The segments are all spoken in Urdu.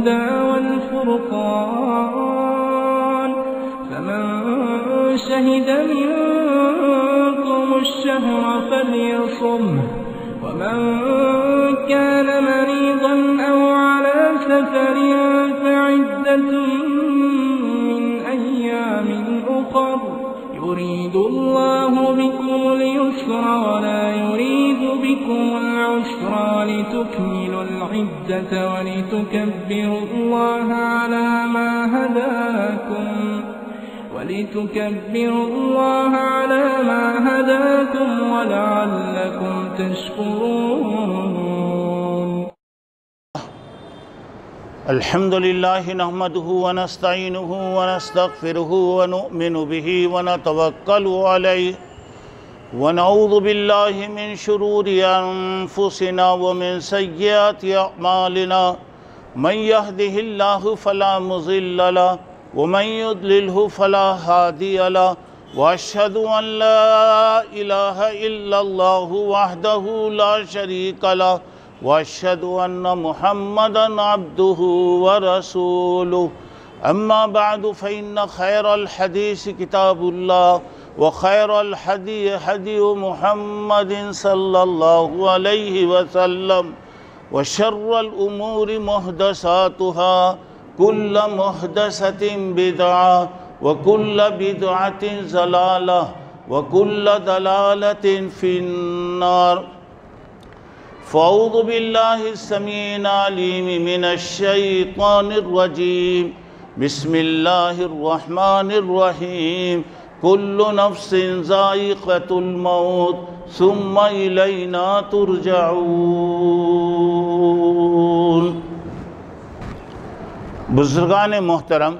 والهدى والفرقان، فمن شهد منكم الشهر فليصمه، ومن كان مريضا أو على سفر فعدة من أيام أخر، يريد الله بكم اليسر ولا يريد بكم العسر، ولتكملوا العدة ولتكبروا الله على ما هداكم ولعلكم تشكرون. الحمد لله نحمده ونستعينه ونستغفره ونؤمن به ونتوكل عليه، ونعوذ بالله من شرور أنفسنا ومن سيئات أعمالنا، من يهده الله فلا مضل له ومن يضلله فلا هادي له، وأشهد أن لا إله إلا الله وحده لا شريك له، وأشهد أن محمدًا عبده ورسوله. أما بعد فإن خير الحديث كتاب الله، وخير الهدي هدي محمد صلى الله عليه وسلم، وشر الأمور محدثاتها، كل محدثة بدعة، وكل بدعة ضلالة، وكل ضلالة في النار. فأعوذ بالله السميع العليم من الشيطان الرجيم، بسم الله الرحمن الرحيم، كل نفس ذائقة الموت ثم إلينا ترجعون. بزرگان محترم،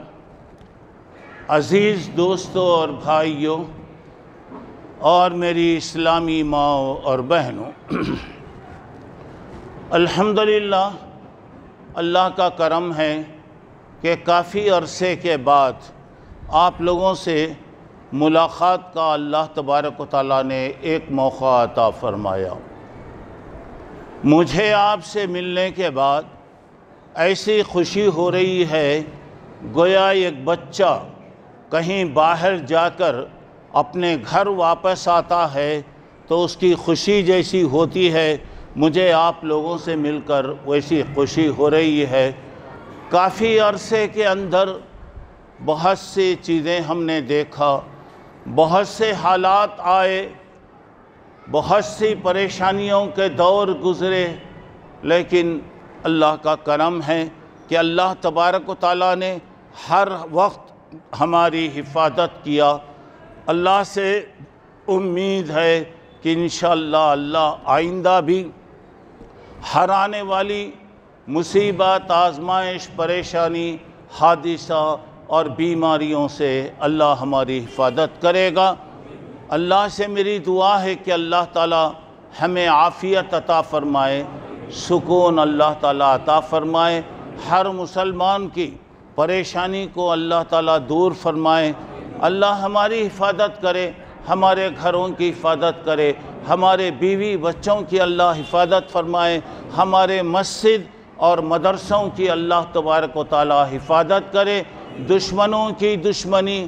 عزیز دوستوں اور بھائیوں، اور میری اسلامی ماں اور بہنوں، الحمدللہ اللہ کا کرم ہے کہ کافی عرصے کے بعد آپ لوگوں سے ملاقات کا اللہ تبارک و تعالیٰ نے ایک موقع عطا فرمایا. مجھے آپ سے ملنے کے بعد ایسی خوشی ہو رہی ہے گویا ایک بچہ کہیں باہر جا کر اپنے گھر واپس آتا ہے تو اس کی خوشی جیسی ہوتی ہے، مجھے آپ لوگوں سے مل کر ویسی خوشی ہو رہی ہے. کافی عرصے کے اندر بہت سی چیزیں ہم نے دیکھا، بہت سے حالات آئے، بہت سی پریشانیوں کے دور گزرے، لیکن اللہ کا کرم ہے کہ اللہ تبارک و تعالیٰ نے ہر وقت ہماری حفاظت کیا. اللہ سے امید ہے کہ انشاءاللہ اللہ آئندہ بھی ہر آنے والی مصیبت، آزمائش، پریشانی، حادثہ اور بیماریوں سے اللہ ہماری حفاظت کرے گا. اللہ سے میری دعا ہے کہ اللہ تعالیٰ ہمیں عافیت عطا فرمائے، سکون اللہ تعالیٰ عطا فرمائے، ہر مسلمان کی پریشانی کو اللہ تعالیٰ دور فرمائے. اللہ ہماری حفاظت کرے، ہمارے گھروں کی حفاظت کرے، ہمارے بیوی بچوں کی اللہ حفاظت فرمائے، ہمارے مسجد اور مدرسوں کی اللہ تبارک و تعالیٰ حفاظت کرے. دشمنوں کی دشمنی،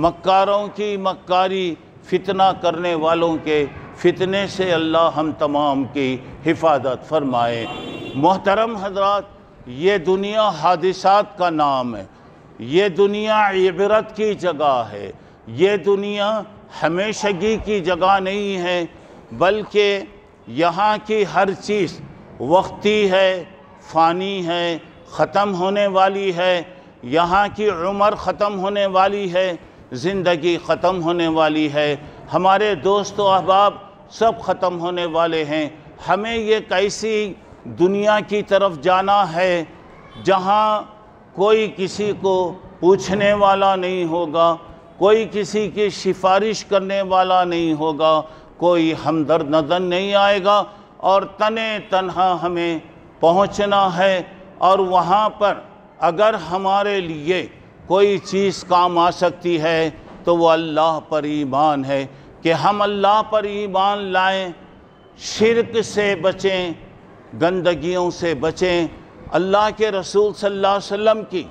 مکاروں کی مکاری، فتنہ کرنے والوں کے فتنے سے اللہ ہم تمام کی حفاظت فرمائے. محترم حضرات، یہ دنیا حادثات کا نام ہے، یہ دنیا عبرت کی جگہ ہے، یہ دنیا ہمیشگی کی جگہ نہیں ہے، بلکہ یہاں کی ہر چیز وقتی ہے، فانی ہے، ختم ہونے والی ہے. یہاں کی عمر ختم ہونے والی ہے، زندگی ختم ہونے والی ہے، ہمارے دوست و احباب سب ختم ہونے والے ہیں. ہمیں یہ کیسی دنیا کی طرف جانا ہے جہاں کوئی کسی کو پوچھنے والا نہیں ہوگا، کوئی کسی کی سفارش کرنے والا نہیں ہوگا، کوئی ہمدرد نظر نہیں آئے گا، اور تنہا ہمیں پہنچنا ہے. اور وہاں پر اگر ہمارے لیے کوئی چیز کام آ سکتی ہے تو وہ اللہ پر ایمان ہے کہ ہم اللہ پر ایمان لائیں، شرک سے بچیں، گندگیوں سے بچیں، اللہ کے رسول صلی اللہ علیہ وسلم کی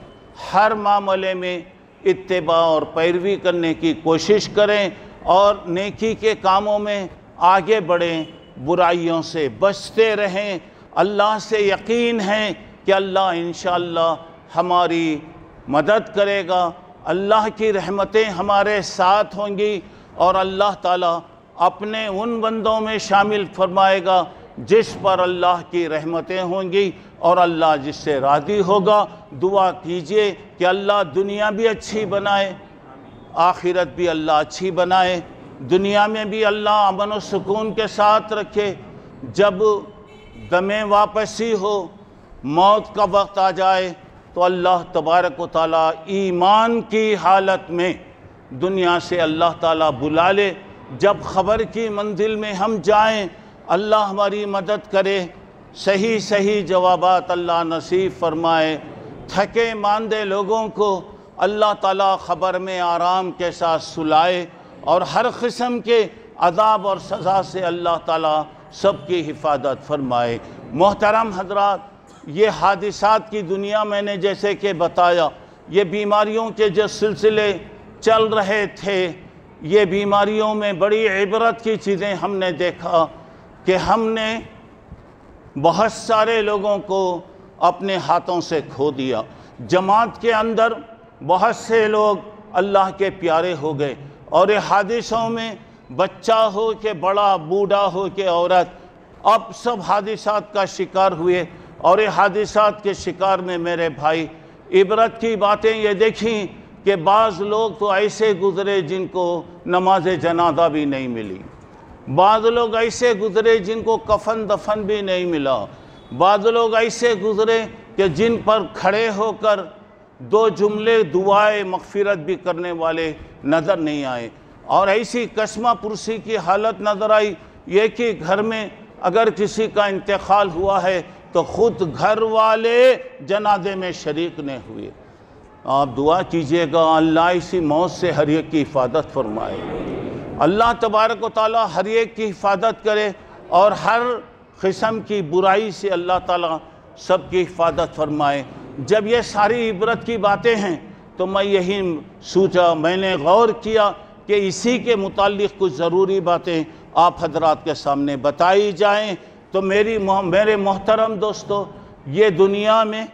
ہر معاملے میں اتباع اور پیروی کرنے کی کوشش کریں اور نیکی کے کاموں میں آگے بڑھیں، برائیوں سے بچتے رہیں۔ اللہ سے یقین ہے کہ اللہ انشاءاللہ ہماری مدد کرے گا، اللہ کی رحمتیں ہمارے ساتھ ہوں گی، اور اللہ تعالیٰ اپنے ان بندوں میں شامل فرمائے گا جس پر اللہ کی رحمتیں ہوں گی اور اللہ جس سے راضی ہوگا۔ دعا کیجئے کہ اللہ دنیا بھی اچھی بنائے، آخرت بھی اللہ اچھی بنائے، دنیا میں بھی اللہ امن و سکون کے ساتھ رکھے، جب دم واپسی ہو، موت کا وقت آ جائے تو اللہ تبارک و تعالیٰ ایمان کی حالت میں دنیا سے اللہ تعالیٰ بلا لے۔ جب خبر کی منزل میں ہم جائیں اللہ ہماری مدد کرے، صحیح جوابات اللہ نصیب فرمائے، تھکے ماندے لوگوں کو اللہ تعالیٰ خبر میں آرام کے ساتھ سلائے، اور ہر قسم کے عذاب اور سزا سے اللہ تعالیٰ سب کی حفاظت فرمائے۔ محترم حضرات، یہ حادثات کی دنیا میں نے جیسے کہ بتایا، یہ بیماریوں کے جو سلسلے چل رہے تھے، یہ بیماریوں میں بڑی عبرت کی چیزیں ہم نے دیکھا کہ ہم نے بہت سارے لوگوں کو اپنے ہاتھوں سے کھو دیا۔ جماعت کے اندر بہت سے لوگ اللہ کے پیارے ہو گئے، اور یہ حادثوں میں بچہ ہو کہ بڑا، بوڑھا ہو کہ عورت، اب سب حادثات کا شکار ہوئے۔ اور یہ حادثات کے شکار میں میرے بھائی عبرت کی باتیں یہ دیکھیں کہ بعض لوگ تو ایسے گزرے جن کو نماز جنازہ بھی نہیں ملی، بعض لوگ ایسے گزرے جن کو کفن دفن بھی نہیں ملا، بعض لوگ ایسے گزرے کہ جن پر کھڑے ہو کر دو جملے دعائے مغفرت بھی کرنے والے نظر نہیں آئے، اور ایسی قسمہ پرسی کی حالت نظر آئی یہ کہ گھر میں اگر کسی کا انتقال ہوا ہے تو خود گھر والے جنازے میں شریک نہیں ہوئے۔ آپ دعا کیجئے گا اللہ اسی موت سے ہر ایک کی حفاظت فرمائے، اللہ تبارک و تعالیٰ ہر ایک کی حفاظت کرے، اور ہر قسم کی برائی سے اللہ تعالیٰ سب کی حفاظت فرمائے۔ جب یہ ساری عبرت کی باتیں ہیں تو میں یہی سوچا، میں نے غور کیا کہ اسی کے متعلق کچھ ضروری باتیں آپ حضرات کے سامنے بتائی جائیں۔ تو میرے محترم دوستو، یہ دنیا میں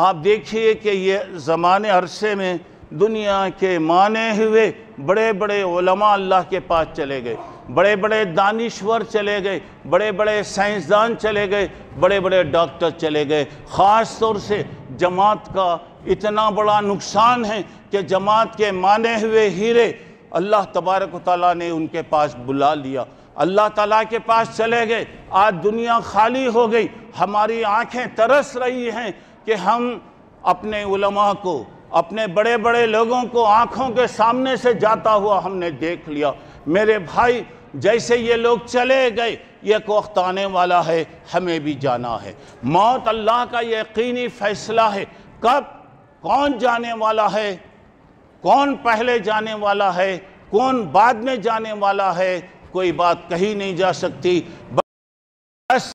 آپ دیکھیے کہ یہ زمانے عرصے میں دنیا کے مانے ہوئے بڑے بڑے علماء اللہ کے پاس چلے گئے، بڑے بڑے دانشور چلے گئے، بڑے بڑے سائنسدان چلے گئے، بڑے بڑے ڈاکٹر چلے گئے۔ خاص طور سے جماعت کا اتنا بڑا نقصان ہے کہ جماعت کے مانے ہوئے ہیرے اللہ تبارک و تعالیٰ نے ان کے پاس بلا لیا، اللہ تعالیٰ کے پاس چلے گئے۔ آج دنیا خالی ہو گئی، ہماری آنکھیں ترس رہی ہیں کہ ہم اپنے علماء کو، اپنے بڑے بڑے لوگوں کو آنکھوں کے سامنے سے جاتا ہوا ہم نے دیکھ لیا۔ میرے بھائی، جیسے یہ لوگ چلے گئے، ایک وقت آنے والا ہے، ہمیں بھی جانا ہے۔ موت اللہ کا یقینی فیصلہ ہے، کب کون جانے والا ہے، کون پہلے جانے والا ہے، کون بعد میں جانے والا ہے، کوئی بات کہی نہیں جا سکتی۔ بس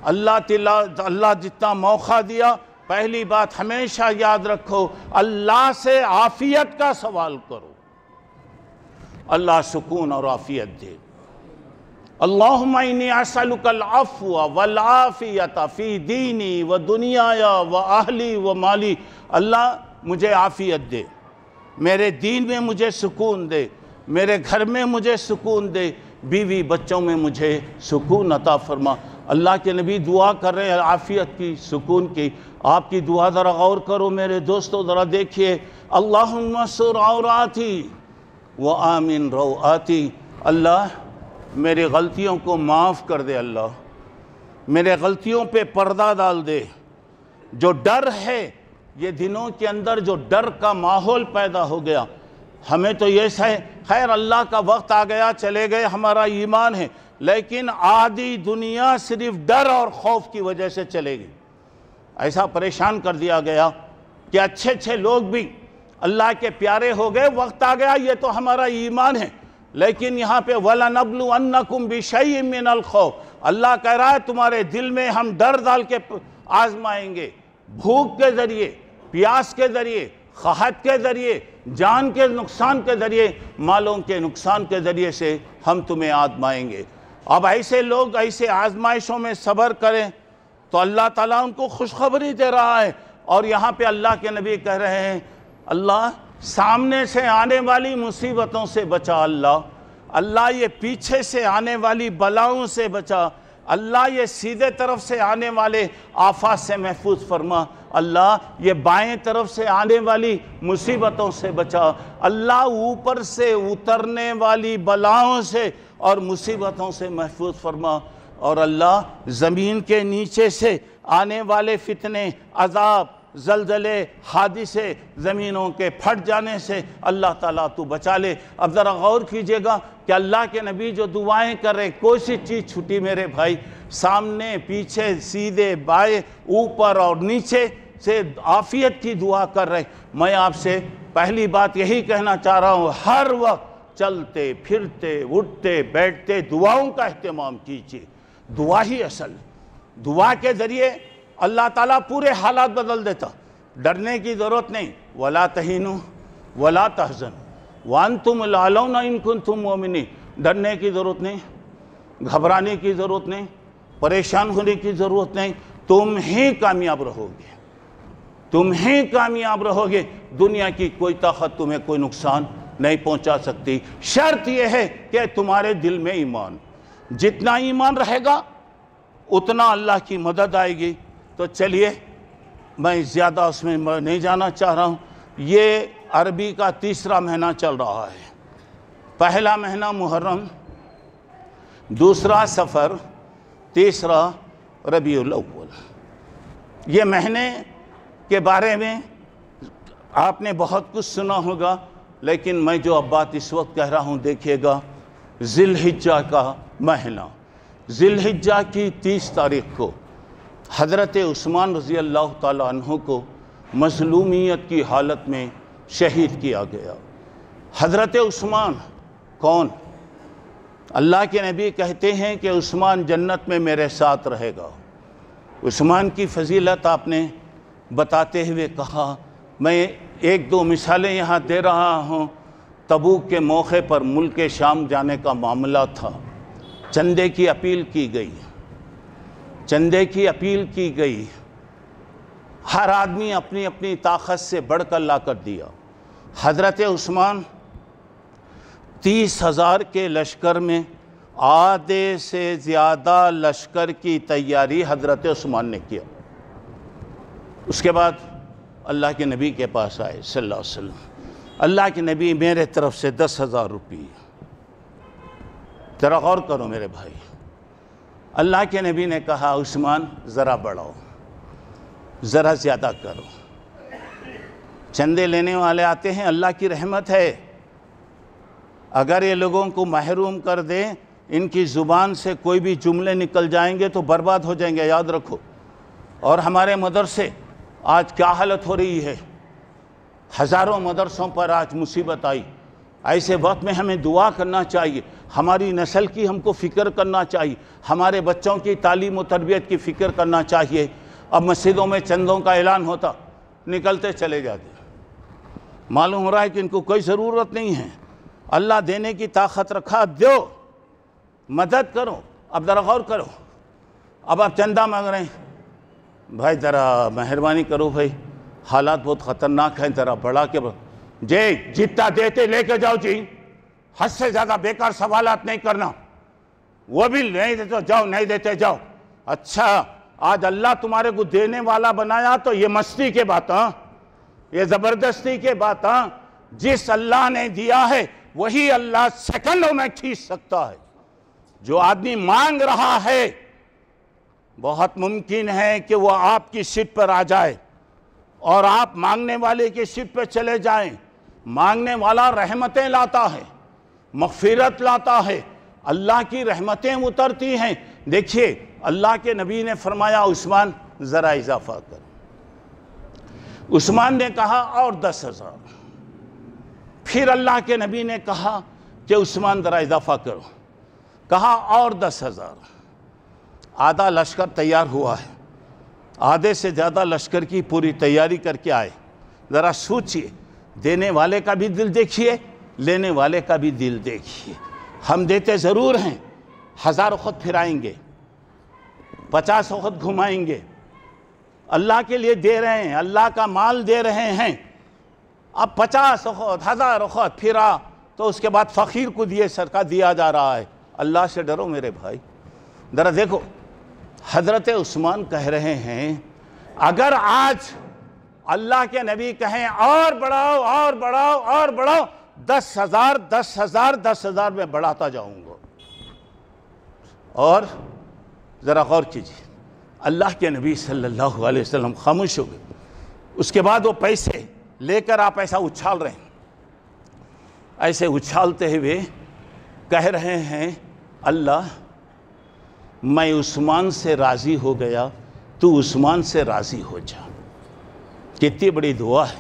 اللہ جتنا موقع دیا، پہلی بات ہمیشہ یاد رکھو، اللہ سے عافیت کا سوال کرو، اللہ سکون اور عافیت دے۔ اللہم انی اسألک العفو والعافیت فی دینی و دنیایا و اہلی و مالی۔ اللہ مجھے عافیت دے، میرے دین میں مجھے سکون دے، میرے گھر میں مجھے سکون دے، بیوی بچوں میں مجھے سکون عطا فرما۔ اللہ کے نبی دعا کر رہے ہیں عافیت کی، سکون کی۔ آپ کی دعا ذرا غور کرو میرے دوستو، ذرا دیکھیے، اللہم استر عوراتی وآمن روآتی۔ اللہ میری غلطیوں کو معاف کر دے، اللہ میرے غلطیوں پہ پردہ ڈال دے۔ جو ڈر ہے، یہ دنوں کے اندر جو ڈر کا ماحول پیدا ہو گیا، ہمیں تو یہ ہے خیر اللہ کا وقت آ گیا، چلے گئے، ہمارا ایمان ہے، لیکن آدھی دنیا صرف ڈر اور خوف کی وجہ سے چلے گئی۔ ایسا پریشان کر دیا گیا کہ اچھے لوگ بھی اللہ کے پیارے ہو گئے، وقت آ گیا، یہ تو ہمارا ایمان ہے، لیکن یہاں پہ وَلَنَبْلُوَنَّكُمْ بِشَيْءٍ مِّنَ الْخَوْفِ، اللہ کہہ رہا ہے تمہارے دل میں ہم ڈر ڈال کے آزمائیں گے، بھوک کے ذریعے، پیاس کے ذریعے، قحط کے ذریعے، جان کے نقصان کے ذریعے، مالوں کے نقصان کے ذریعے سے ہم تمہیں آزمائیں گے۔ اب ایسے لوگ ایسے آزمائشوں میں صبر کریں تو اللہ تعالیٰ ان کو خوشخبری دے رہا ہے، اور یہاں پہ اللہ کے نبی کہہ رہے ہیں اللہ سامنے سے آنے والی مصیبتوں سے بچا، اللہ یہ پیچھے سے آنے والی بلاؤں سے بچا، اللہ یہ سیدھے طرف سے آنے والے آفات سے محفوظ فرما، اللہ یہ بائیں طرف سے آنے والی مصیبتوں سے بچا، اللہ اوپر سے اترنے والی بلاؤں سے اور مصیبتوں سے محفوظ فرما، اور اللہ زمین کے نیچے سے آنے والے فتنے، عذاب، زلزلے، حادثے، زمینوں کے پھٹ جانے سے اللہ تعالیٰ تو بچا لے۔ اب ذرا غور کیجئے گا کہ اللہ کے نبی جو دعائیں کر رہے، کوئی سی چیز چھٹی میرے بھائی؟ سامنے، پیچھے، سیدھے، بائیں، اوپر اور نیچے سے عافیت کی دعا کر رہے۔ میں آپ سے پہلی بات یہی کہنا چاہ رہا ہوں، ہر وقت چلتے پھرتے اٹھتے بیٹھتے دعاؤں کا اہتمام کیجئے۔ دعا ہی اصل، دعا کے ذریعے اللہ تعالیٰ پورے حالات بدل دیتا۔ ڈرنے کی ضرورت نہیں، وَلَا تَهِنُوا وَلَا تَحْزَنُوا وَأَنْتُمُ الْأَعْلَوْنَ إِن كُنتُم مُؤْمِنِينَ۔ ڈرنے کی ضرورت نہیں، گھبرانے کی ضرورت نہیں، پریشان ہونے کی ضرورت نہیں، تم ہی کامیاب رہو گے، تم ہی کامیاب رہو گے، دنیا کی کوئی طاقت تمہیں کوئی نقصان نہیں پہنچا سکتی۔ شرط یہ ہے کہ تمہارے دل میں ایمان، جتنا ایمان رہے گا اتنا اللہ کی مدد آئے گی۔ تو چلیے، میں زیادہ اس میں نہیں جانا چاہ رہا ہوں۔ یہ عربی کا تیسرا مہینہ چل رہا ہے۔ پہلا مہینہ محرم، دوسرا صفر، تیسرا ربیع الاول۔ یہ مہینے کے بارے میں آپ نے بہت کچھ سنا ہوگا، لیکن میں جو اب بات اس وقت کہہ رہا ہوں دیکھیے گا۔ ذی الحجہ کا مہینہ، ذی الحجہ کی 30 تاریخ کو حضرت عثمان رضی اللہ تعالیٰ عنہ کو مظلومیت کی حالت میں شہید کیا گیا۔ حضرت عثمان کون؟ اللہ کے نبی کہتے ہیں کہ عثمان جنت میں میرے ساتھ رہے گا۔ عثمان کی فضیلت آپ نے بتاتے ہوئے کہا، میں ایک دو مثالیں یہاں دے رہا ہوں۔ تبوک کے موقع پر ملک شام جانے کا معاملہ تھا، چندے کی اپیل کی گئی، چندے کی اپیل کی گئی، ہر آدمی اپنی اپنی طاقت سے بڑھ کر لا کر دیا۔ حضرت عثمان 30,000 کے لشکر میں آدھے سے زیادہ لشکر کی تیاری حضرت عثمان نے کیا۔ اس کے بعد اللہ کے نبی کے پاس آئے صلی اللہ علیہ وسلم، اللہ کے نبی میرے طرف سے 10,000 روپے۔ ذرا غور کرو میرے بھائی، اللہ کے نبی نے کہا عثمان ذرا بڑھاؤ، ذرا زیادہ کرو۔ چندے لینے والے آتے ہیں، اللہ کی رحمت ہے، اگر یہ لوگوں کو محروم کر دیں، ان کی زبان سے کوئی بھی جملے نکل جائیں گے تو برباد ہو جائیں گے، یاد رکھو۔ اور ہمارے مدرسے آج کیا حالت ہو رہی ہے، ہزاروں مدرسوں پر آج مصیبت آئی۔ ایسے وقت میں ہمیں دعا کرنا چاہیے، ہماری نسل کی ہم کو فکر کرنا چاہیے، ہمارے بچوں کی تعلیم و تربیت کی فکر کرنا چاہیے۔ اب مسجدوں میں چندوں کا اعلان ہوتا، نکلتے چلے جاتے، معلوم ہو رہا ہے کہ ان کو کوئی ضرورت نہیں ہے۔ اللہ دینے کی طاقت رکھا، دو، مدد کرو۔ اب ذرا غور کرو، اب آپ چندہ مانگ رہے ہیں، بھائی ذرا مہربانی کرو بھائی، حالات بہت خطرناک ہیں، ذرا بڑھا کے جی جتنا دیتے لے کے جاؤ جی، حد سے زیادہ بیکار سوالات نہیں کرنا، وہ بھی نہیں دیتے جاؤ، نہیں دیتے جاؤ۔ اچھا آج اللہ تمہارے کو دینے والا بنایا تو یہ مستی کے بات، یہ زبردستی کے بات۔ جس اللہ نے دیا ہے وہی اللہ سیکنڈوں میں کھینچ سکتا ہے۔ جو آدمی مانگ رہا ہے بہت ممکن ہے کہ وہ آپ کی سیٹ پر آ جائے اور آپ مانگنے والے کی سیٹ پہ چلے جائیں۔ مانگنے والا رحمتیں لاتا ہے، مغفرت لاتا ہے، اللہ کی رحمتیں اترتی ہیں۔ دیکھیے اللہ کے نبی نے فرمایا عثمان ذرا اضافہ کر۔ عثمان نے کہا اور 10,000۔ پھر اللہ کے نبی نے کہا کہ عثمان ذرا اضافہ کرو، کہا اور 10,000۔ آدھا لشکر تیار ہوا ہے، آدھے سے زیادہ لشکر کی پوری تیاری کر کے آئے. ذرا سوچئے, دینے والے کا بھی دل دیکھیے, لینے والے کا بھی دل دیکھیے. ہم دیتے ضرور ہیں, 1000 وقت پھرائیں گے, 50 وقت گھمائیں گے, اللہ کے لیے دے رہے ہیں, اللہ کا مال دے رہے ہیں. اب 50 وقت 1000 وقت پھرا تو اس کے بعد فقیر کو دیے صدقہ دیا جا رہا ہے. اللہ سے ڈرو میرے بھائی. ذرا دیکھو, حضرت عثمان کہہ رہے ہیں اگر آج اللہ کے نبی کہیں اور بڑھاؤ اور بڑھاؤ اور بڑھاؤ, 10,000 10,000 10,000 میں بڑھاتا جاؤں گا. اور ذرا غور کیجیے, اللہ کے نبی صلی اللہ علیہ وسلم خاموش ہو گئے. اس کے بعد وہ پیسے لے کر آپ ایسا اچھال رہے ہیں, ایسے اچھالتے ہوئے کہہ رہے ہیں اللہ میں عثمان سے راضی ہو گیا, تو عثمان سے راضی ہو جا. کتنی بڑی دعا ہے.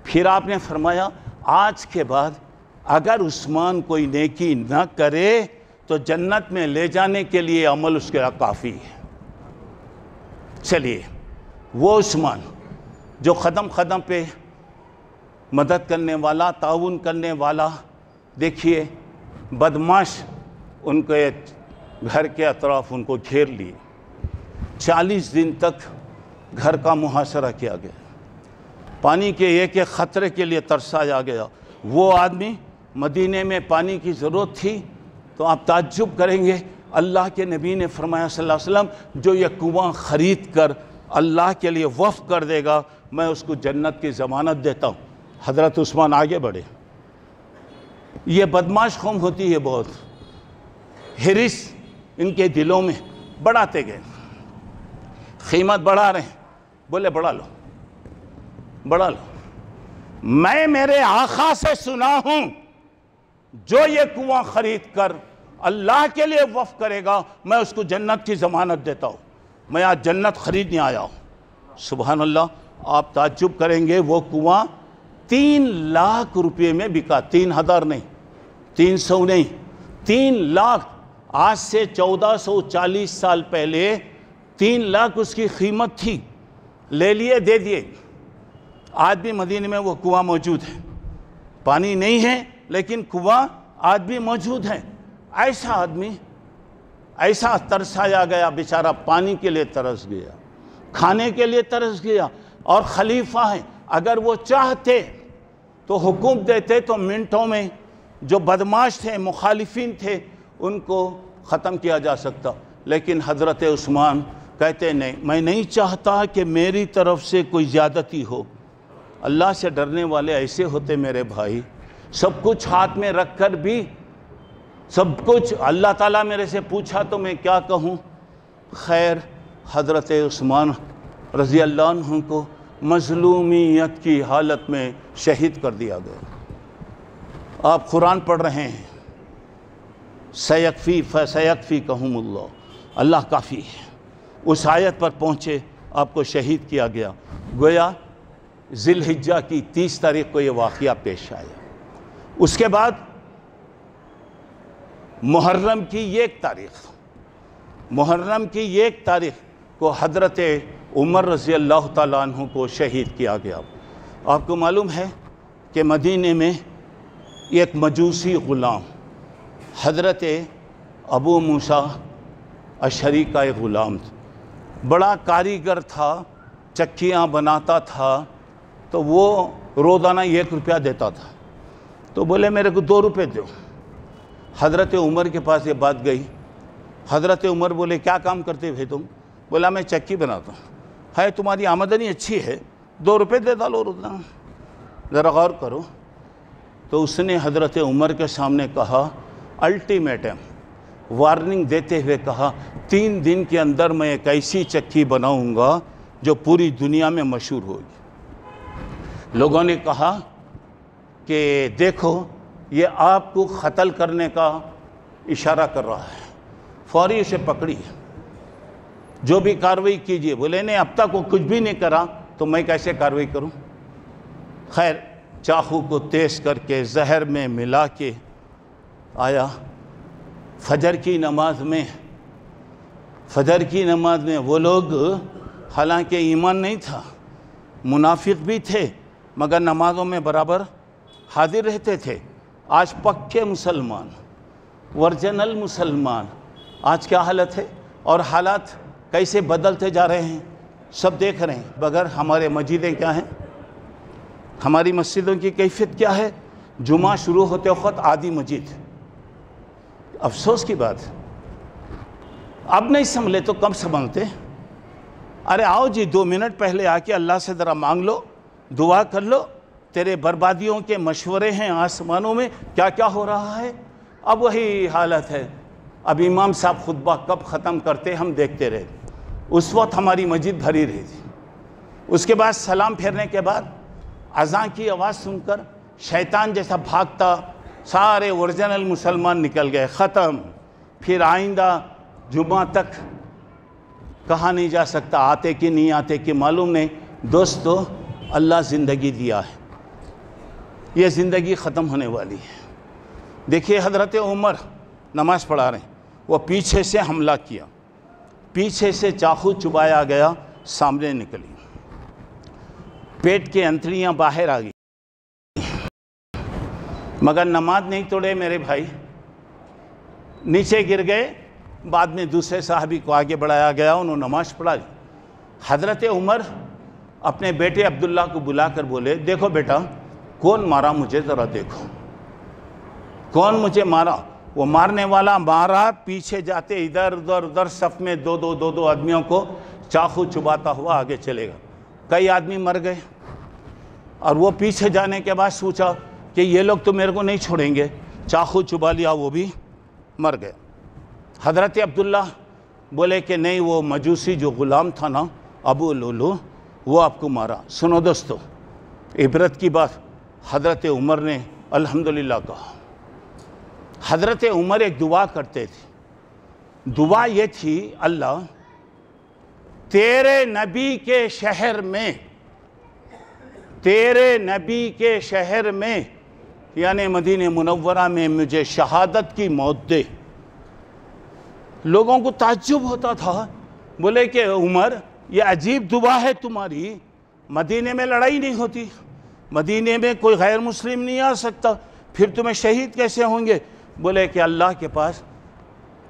پھر آپ نے فرمایا آج کے بعد اگر عثمان کوئی نیکی نہ کرے تو جنت میں لے جانے کے لیے عمل اس کے کافی ہے. چلیے, وہ عثمان جو قدم قدم پہ مدد کرنے والا, تعاون کرنے والا, دیکھیے بدماش ان کے گھر کے اطراف ان کو گھیر لیے. 40 دن تک گھر کا محاصرہ کیا گیا, پانی کے ایک ایک خطرے کے لیے ترسایا گیا. وہ آدمی مدینے میں پانی کی ضرورت تھی تو آپ تعجب کریں گے, اللہ کے نبی نے فرمایا صلی اللہ علیہ وسلم جو یہ کنواں خرید کر اللہ کے لیے وقف کر دے گا میں اس کو جنت کی ضمانت دیتا ہوں. حضرت عثمان آگے بڑھے. یہ بدماش قوم ہوتی ہے بہت, ہرس ان کے دلوں میں بڑھاتے گئے, قیمت بڑھا رہے ہیں. بولے بڑھا لو بڑھا لو, میں میرے آقا سے سنا ہوں جو یہ کنواں خرید کر اللہ کے لیے وقف کرے گا میں اس کو جنت کی ضمانت دیتا ہوں. میں آج جنت خریدنے آیا ہوں. سبحان اللہ. آپ تعجب کریں گے وہ کنواں 3 لاکھ روپے میں بکا. 3,000 نہیں, 300 نہیں, 3 لاکھ. آج سے 1440 سال پہلے 3 لاکھ اس کی قیمت تھی. لے لیے, دے دیے. آج بھی مدینے میں وہ کنواں موجود ہے. پانی نہیں ہے لیکن کنواں آج بھی موجود ہے. ایسا آدمی ایسا ترسایا گیا, بیچارہ پانی کے لیے ترس گیا, کھانے کے لیے ترس گیا. اور خلیفہ ہیں, اگر وہ چاہتے تو حکم دیتے تو منٹوں میں جو بدماش تھے, مخالفین تھے, ان کو ختم کیا جا سکتا. لیکن حضرت عثمان کہتے نہیں, میں نہیں چاہتا کہ میری طرف سے کوئی زیادتی ہو. اللہ سے ڈرنے والے ایسے ہوتے میرے بھائی, سب کچھ ہاتھ میں رکھ کر بھی سب کچھ اللہ تعالیٰ میرے سے پوچھا تو میں کیا کہوں. خیر, حضرت عثمان رضی اللہ عنہ کو مظلومیت کی حالت میں شہید کر دیا گیا. آپ قرآن پڑھ رہے ہیں, سیکفیکہم اللہ, اللہ کافی ہے. اس آیت پر پہنچے, آپ کو شہید کیا گیا. گویا ذی الحجہ کی 30 تاریخ کو یہ واقعہ پیش آیا. اس کے بعد محرم کی 1 تاریخ کو حضرت عمر رضی اللہ تعالیٰ عنہ کو شہید کیا گیا. آپ کو معلوم ہے کہ مدینے میں ایک مجوسی غلام, حضرت ابو موسیٰ اشعری کا ایک غلام تھا, بڑا کاریگر تھا, چکیاں بناتا تھا. تو وہ روزانہ 1 روپیہ دیتا تھا. تو بولے میرے کو 2 روپے دو. حضرت عمر کے پاس یہ بات گئی. حضرت عمر بولے کیا کام کرتے ہوئے تم؟ بولا میں چکی بناتا ہوں. ہے تمہاری آمدنی اچھی ہے, 2 روپے دے ڈالو روزانہ. ذرا غور کرو. تو اس نے حضرت عمر کے سامنے کہا, الٹیمیٹم, وارننگ دیتے ہوئے کہا, 3 دن کے اندر میں ایک ایسی چکی بناؤں گا جو پوری دنیا میں مشہور ہوگی. لوگوں نے کہا کہ دیکھو یہ آپ کو قتل کرنے کا اشارہ کر رہا ہے. فوری اسے پکڑی, جو بھی کارروائی کیجئے. بولے نہیں, اب تک وہ کچھ بھی نہیں کرا تو میں کیسے کارروائی کروں. خیر, چاقو کو تیز کر کے زہر میں ملا کے آیا. فجر کی نماز میں وہ لوگ حالانکہ ایمان نہیں تھا، منافق بھی تھے، مگر نمازوں میں برابر حاضر رہتے تھے۔ آج پکے مسلمان، ورجنل مسلمان، آج کیا حالت ہے اور حالات کیسے بدلتے جا رہے ہیں سب دیکھ رہے ہیں۔ مگر ہمارے مسجدیں کیا ہیں، ہماری مسجدوں کی کیفیت کیا ہے؟ جمعہ شروع ہوتے وقت آدھی مسجد، افسوس کی بات، اب نہیں سنبھلے تو کب سنبھلتے؟ ارے آؤ جی 2 منٹ پہلے آ کے اللہ سے ذرا مانگ لو، دعا کر لو، تیرے بربادیوں کے مشورے ہیں آسمانوں میں، کیا کیا ہو رہا ہے۔ اب وہی حالت ہے، اب امام صاحب خطبہ کب ختم کرتے ہم دیکھتے رہے، اس وقت ہماری مسجد بھری رہی تھی۔ اس کے بعد سلام پھیرنے کے بعد اذان کی آواز سن کر شیطان جیسا بھاگتا سارے ورجنل مسلمان نکل گئے، ختم۔ پھر آئندہ جمعہ تک کہا نہیں جا سکتا آتے کہ نہیں آتے کہ معلوم نہیں۔ دوستو، اللہ زندگی دیا ہے، یہ زندگی ختم ہونے والی ہے۔ دیکھیے حضرت عمر نماز پڑھا رہے ہیں، وہ پیچھے سے حملہ کیا، پیچھے سے چاقو چبایا گیا، سامنے نکلی، پیٹ کے انتڑیاں باہر آ گئی، مگر نماز نہیں توڑے میرے بھائی، نیچے گر گئے۔ بعد میں دوسرے صحابی کو آگے بڑھایا گیا، انہوں نے نماز پڑھا لی۔ حضرت عمر اپنے بیٹے عبداللہ کو بلا کر بولے، دیکھو بیٹا کون مارا مجھے ذرا دیکھو، کون مجھے مارا۔ وہ مارنے والا مارا، پیچھے جاتے ادھر ادھر صف میں دو آدمیوں کو چاقو چباتا ہوا آگے چلے گا۔ کئی آدمی مر گئے، اور وہ پیچھے جانے کے بعد سوچا کہ یہ لوگ تو میرے کو نہیں چھوڑیں گے، چاقو چبا لیا، وہ بھی مر گئے۔ حضرت عبداللہ بولے کہ نہیں، وہ مجوسی جو غلام تھا نا ابو لولو، وہ آپ کو مارا۔ سنو دوستو، عبرت کی بات حضرت عمر نے الحمدللہ کہا۔ حضرت عمر ایک دعا کرتے تھے، دعا یہ تھی، اللہ تیرے نبی کے شہر میں، تیرے نبی کے شہر میں یعنی مدینہ منورہ میں مجھے شہادت کی موت دے۔ لوگوں کو تعجب ہوتا تھا، بولے کہ عمر یہ عجیب دعا ہے تمہاری، مدینے میں لڑائی نہیں ہوتی، مدینے میں کوئی غیر مسلم نہیں آ سکتا، پھر تمہیں شہید کیسے ہوں گے؟ بولے کہ اللہ کے پاس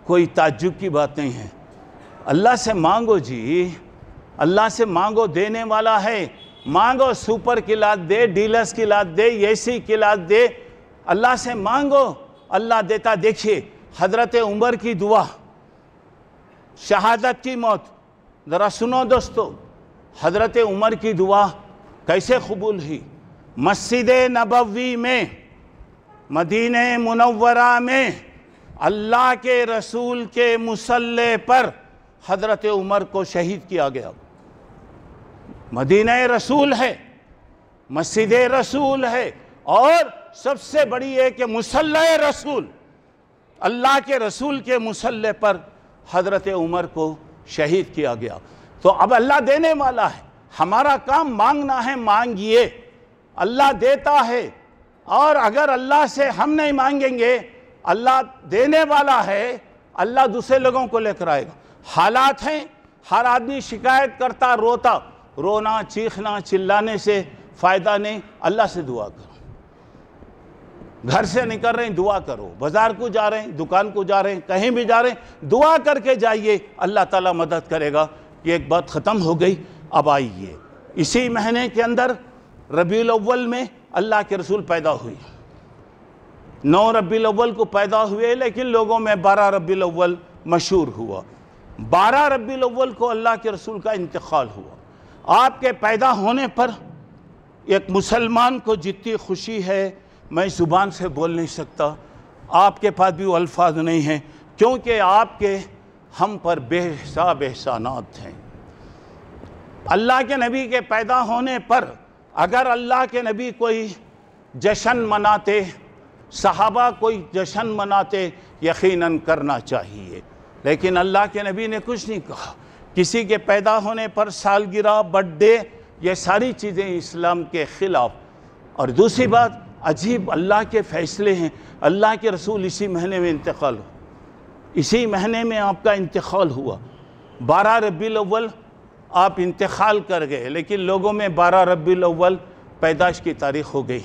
کوئی تعجب کی بات نہیں ہے، اللہ سے مانگو جی، اللہ سے مانگو، دینے والا ہے، مانگو، سپر کی لات دے، ڈیلکس کی لات دے، اے سی کی لات دے، اللہ سے مانگو، اللہ دیتا۔ دیکھیے حضرت عمر کی دعا، شہادت کی موت، ذرا سنو دوستو، حضرت عمر کی دعا کیسے قبول ہوئی؟ مسجد نبوی میں، مدینہ منورہ میں، اللہ کے رسول کے مصلی پر حضرت عمر کو شہید کیا گیا۔ مدینہ رسول ہے، مسجد رسول ہے، اور سب سے بڑی ہے کہ مصلی رسول، اللہ کے رسول کے مصلی پر حضرت عمر کو شہید کیا گیا۔ تو اب اللہ دینے والا ہے، ہمارا کام مانگنا ہے، مانگیے، اللہ دیتا ہے، اور اگر اللہ سے ہم نہیں مانگیں گے، اللہ دینے والا ہے، اللہ دوسرے لوگوں کو لے کر آئے گا۔ حالات ہیں، ہر آدمی شکایت کرتا، روتا، رونا، چیخنا، چلانے سے فائدہ نہیں، اللہ سے دعا کرو۔ گھر سے نکل رہے ہیں دعا کرو، بازار کو جا رہے ہیں، دکان کو جا رہے ہیں، کہیں بھی جا رہے ہیں، دعا کر کے جائیے، اللہ تعالیٰ مدد کرے گا۔ یہ ایک بات ختم ہو گئی، اب آئیے اسی مہینے کے اندر ربیع الاول میں اللہ کے رسول پیدا ہوئی۔ 9 ربیع الاول کو پیدا ہوئے، لیکن لوگوں میں 12 ربیع الاول مشہور ہوا۔ 12 ربیع الاول کو اللہ کے رسول کا انتقال ہوا۔ آپ کے پیدا ہونے پر ایک مسلمان کو جتنی خوشی ہے میں زبان سے بول نہیں سکتا، آپ کے پاس بھی وہ الفاظ نہیں ہیں، کیونکہ آپ کے ہم پر بے حساب احسانات ہیں۔ اللہ کے نبی کے پیدا ہونے پر اگر اللہ کے نبی کوئی جشن مناتے، صحابہ کوئی جشن مناتے، یقیناً کرنا چاہیے، لیکن اللہ کے نبی نے کچھ نہیں کہا۔ کسی کے پیدا ہونے پر سالگرہ، برتھ ڈے، یہ ساری چیزیں اسلام کے خلاف۔ اور دوسری بات، عجیب اللہ کے فیصلے ہیں، اللہ کے رسول اسی مہینے میں انتقال ہوا، اسی مہینے میں آپ کا انتقال ہوا۔ 12 ربیع الاول آپ انتقال کر گئے، لیکن لوگوں میں 12 ربیع الاول پیدائش کی تاریخ ہو گئی۔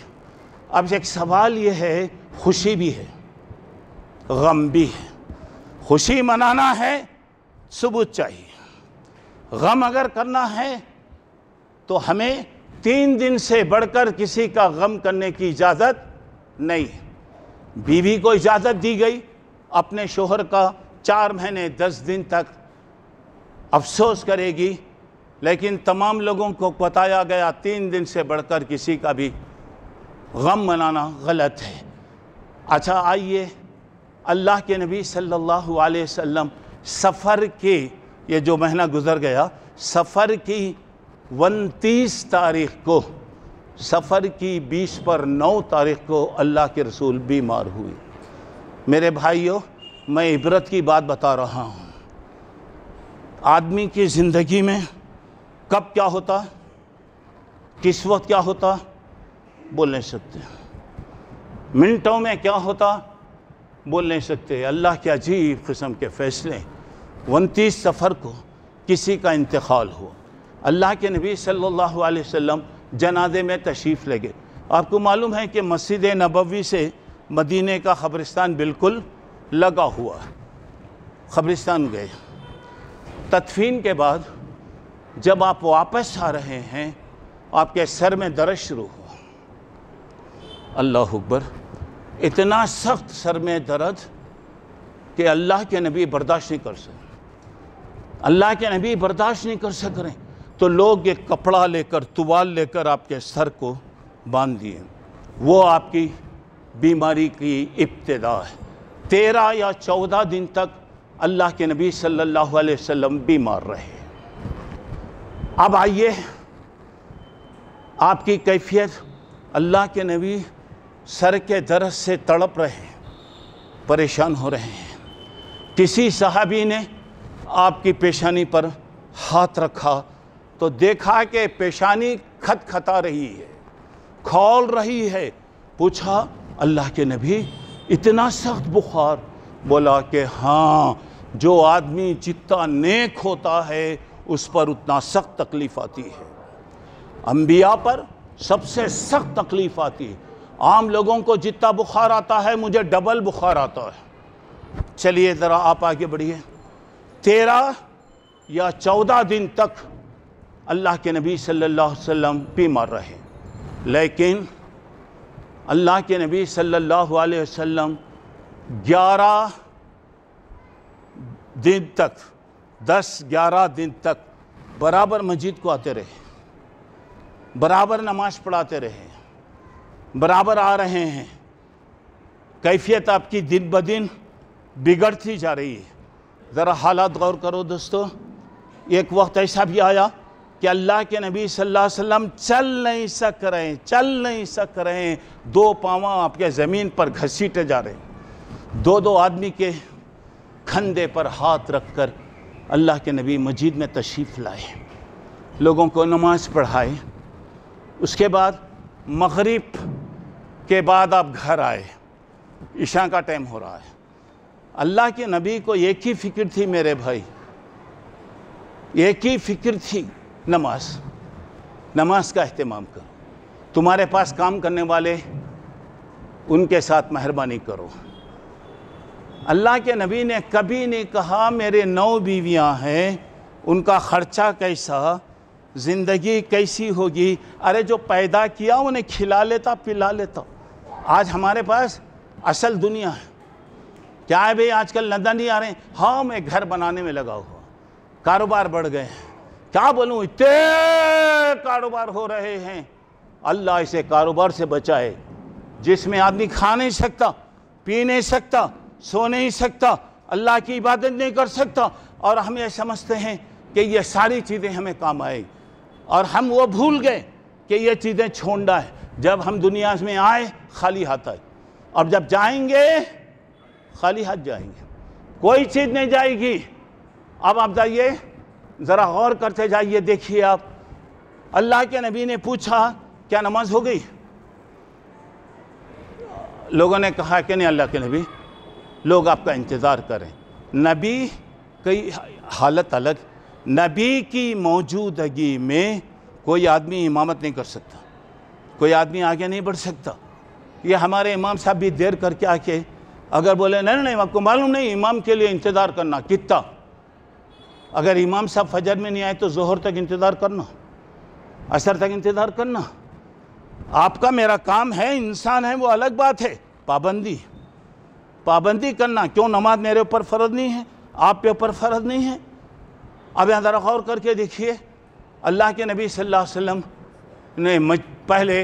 اب ایک سوال یہ ہے، خوشی بھی ہے، غم بھی ہے۔ خوشی منانا ہے، ثبوت چاہیے۔ غم اگر کرنا ہے تو ہمیں 3 دن سے بڑھ کر کسی کا غم کرنے کی اجازت نہیں۔ بیوی کو اجازت دی گئی اپنے شوہر کا 4 مہینے 10 دن تک افسوس کرے گی، لیکن تمام لوگوں کو بتایا گیا 3 دن سے بڑھ کر کسی کا بھی غم منانا غلط ہے۔ اچھا آئیے، اللہ کے نبی صلی اللہ علیہ وسلم سفر کے، یہ جو مہینہ گزر گیا، سفر کی 29 تاریخ کو، سفر کی 20 پر 9 تاریخ کو اللہ کے رسول بیمار ہوئے۔ میرے بھائیوں، میں عبرت کی بات بتا رہا ہوں۔ آدمی کی زندگی میں کب کیا ہوتا، کس وقت کیا ہوتا، بول نہیں سکتے۔ منٹوں میں کیا ہوتا، بول نہیں سکتے۔ اللہ کے عجیب قسم کے فیصلے۔ 29 سفر کو کسی کا انتقال ہوا۔ اللہ کے نبی صلی اللہ علیہ وسلم جنازے میں تشریف لے گئے۔ آپ کو معلوم ہے کہ مسجد نبوی سے مدینے کا قبرستان بالکل لگا ہوا۔ قبرستان گئے، تدفین کے بعد جب آپ واپس آ رہے ہیں، آپ کے سر میں درد شروع ہوا۔ اللہ اکبر! اتنا سخت سر میں درد کہ اللہ کے نبی برداشت نہیں کر سکے۔ اللہ کے نبی برداشت نہیں کر سک رہے تو لوگ ایک کپڑا لے کر، توال لے کر آپ کے سر کو باندھ دیے۔ وہ آپ کی بیماری کی ابتدا ہے۔ 13 یا 14 دن تک اللہ کے نبی صلی اللہ علیہ وسلم بیمار رہے۔ اب آئیے، آپ کی کیفیت، اللہ کے نبی سر کے درد سے تڑپ رہے ہیں، پریشان ہو رہے ہیں۔ کسی صحابی نے آپ کی پیشانی پر ہاتھ رکھا تو دیکھا کہ پیشانی کھٹکھٹا رہی ہے، کھول رہی ہے۔ پوچھا، اللہ کے نبی اتنا سخت بخار؟ بولا کہ ہاں، جو آدمی جتنا نیک ہوتا ہے اس پر اتنا سخت تکلیف آتی ہے۔ انبیاء پر سب سے سخت تکلیف آتی ہے۔ عام لوگوں کو جتنا بخار آتا ہے، مجھے ڈبل بخار آتا ہے۔ چلیے ذرا آپ آگے بڑھیے۔ 13 یا 14 دن تک اللہ کے نبی صلی اللہ علیہ وسلم بیمار رہے، لیکن اللہ کے نبی صلی اللہ علیہ وسلم 11 دن تک، 10-11 دن تک برابر مسجد کو آتے رہے، برابر نماز پڑھاتے رہے، برابر آ رہے ہیں۔ کیفیت آپ کی دن بدن بگڑتی جا رہی ہے۔ ذرا حالات غور کرو دوستو۔ ایک وقت ایسا بھی آیا کہ اللہ کے نبی صلی اللہ علیہ وسلم چل نہیں سک رہے ہیں، 2 پاؤں آپ کے زمین پر گھسیٹے جا رہے ہیں۔ 2 آدمی کے کھندے پر ہاتھ رکھ کر اللہ کے نبی مسجد میں تشریف لائے، لوگوں کو نماز پڑھائے۔ اس کے بعد مغرب کے بعد آپ گھر آئے، عشاء کا ٹائم ہو رہا ہے۔ اللہ کے نبی کو ایک ہی فکر تھی میرے بھائی، ایک ہی فکر تھی، نماز کا اہتمام کرو۔ تمہارے پاس کام کرنے والے، ان کے ساتھ مہربانی کرو۔ اللہ کے نبی نے کبھی نہیں کہا میرے 9 بیویاں ہیں، ان کا خرچہ کیسا، زندگی کیسی ہوگی۔ ارے جو پیدا کیا انہیں کھلا لیتا پلا لیتا۔ آج ہمارے پاس اصل دنیا ہے۔ کیا ہے بھئی، آج کل لندن ہی آ رہے ہیں، ہاں میں گھر بنانے میں لگا ہوا، کاروبار بڑھ گئے ہیں۔ کیا بولوں، اتنے کاروبار ہو رہے ہیں۔ اللہ اسے کاروبار سے بچائے جس میں آدمی کھا نہیں سکتا، پی نہیں سکتا، سو نہیں سکتا، اللہ کی عبادت نہیں کر سکتا، اور ہم یہ سمجھتے ہیں کہ یہ ساری چیزیں ہمیں کام آئے، اور ہم وہ بھول گئے کہ یہ چیزیں چھونڈا ہے۔ جب ہم دنیا میں آئے خالی ہاتھ آئے، اور جب جائیں گے خالی ہاتھ جائیں گے، کوئی چیز نہیں جائے گی۔ اب آپ جائیے، ذرا غور کرتے جائیے، دیکھیے آپ، اللہ کے نبی نے پوچھا کیا نماز ہو گئی؟ لوگوں نے کہا کہ نہیں اللہ کے نبی، لوگ آپ کا انتظار کریں۔ نبی کی حالت الگ، نبی کی موجودگی میں کوئی آدمی امامت نہیں کر سکتا، کوئی آدمی آگے نہیں بڑھ سکتا۔ یہ ہمارے امام صاحب بھی دیر کر کے آ کے اگر بولے نہیں آپ کو معلوم نہیں امام کے لیے انتظار کرنا کتنا، اگر امام صاحب فجر میں نہیں آئے تو ظہر تک انتظار کرنا، عصر تک انتظار کرنا۔ آپ کا میرا کام ہے، انسان ہے وہ الگ بات ہے، پابندی کرنا۔ کیوں نماز میرے اوپر فرض نہیں ہے، آپ پہ اوپر فرض نہیں ہے؟ اب یہاں ذرا غور کر کے دیکھیے، اللہ کے نبی صلی اللہ علیہ وسلم نے پہلے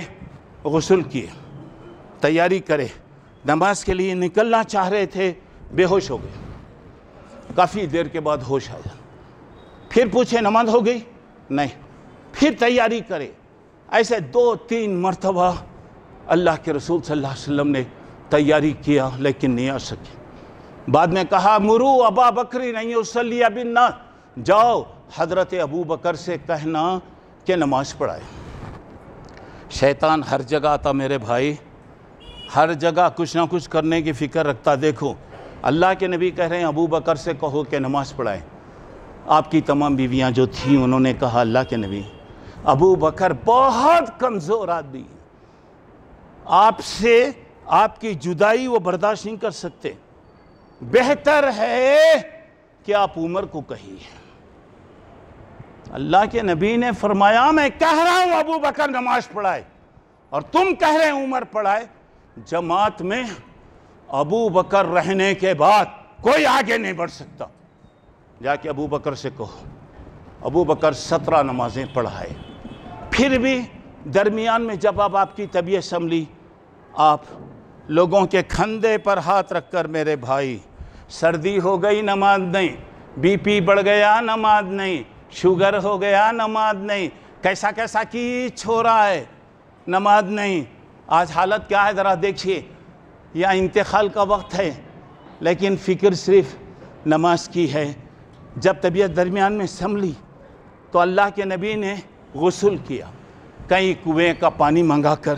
غسل کیے، تیاری کرے، نماز کے لیے نکلنا چاہ رہے تھے، بے ہوش ہو گئے، کافی دیر کے بعد ہوش آیا، پھر پوچھے نماز ہو گئی؟ نہیں، پھر تیاری کرے۔ ایسے 2-3 مرتبہ اللہ کے رسول صلی اللہ علیہ وسلم نے تیاری کیا لیکن نہیں آ سکے۔ بعد میں کہا مرو ابا بکری نہیں یصلی بالناس، جاؤ حضرت ابو بکر سے کہنا کہ نماز پڑھائے۔ شیطان ہر جگہ آتا میرے بھائی، ہر جگہ کچھ نہ کچھ کرنے کی فکر رکھتا۔ دیکھو اللہ کے نبی کہہ رہے ہیں ابو بکر سے کہو کہ نماز پڑھائے۔ آپ کی تمام بیویاں جو تھیں انہوں نے کہا اللہ کے نبی ابو بکر بہت کمزور آدمی، آپ سے آپ کی جدائی وہ برداشت نہیں کر سکتے، بہتر ہے کہ آپ عمر کو کہیے۔ اللہ کے نبی نے فرمایا میں کہہ رہا ہوں ابو بکر نماز پڑھائے اور تم کہہ رہے ہیں عمر پڑھائے۔ جماعت میں ابو بکر رہنے کے بعد کوئی آگے نہیں بڑھ سکتا۔ جا کے ابو بکر سے کہو۔ ابو بکر 17 نمازیں پڑھائے۔ پھر بھی درمیان میں جب آپ کی طبیعت سنبھلی، آپ لوگوں کے کھندے پر ہاتھ رکھ کر میرے بھائی سردی ہو گئی نماز نہیں، بی پی بڑھ گیا نماز نہیں، شوگر ہو گیا نماز نہیں، کیسا کیسا کیچ ہو رہا ہے نماز نہیں۔ آج حالت کیا ہے ذرا دیکھیے، یا انتقال کا وقت ہے لیکن فکر صرف نماز کی ہے۔ جب طبیعت درمیان میں سنبھلی تو اللہ کے نبی نے غسل کیا، کہیں کنویں کا پانی منگا کر۔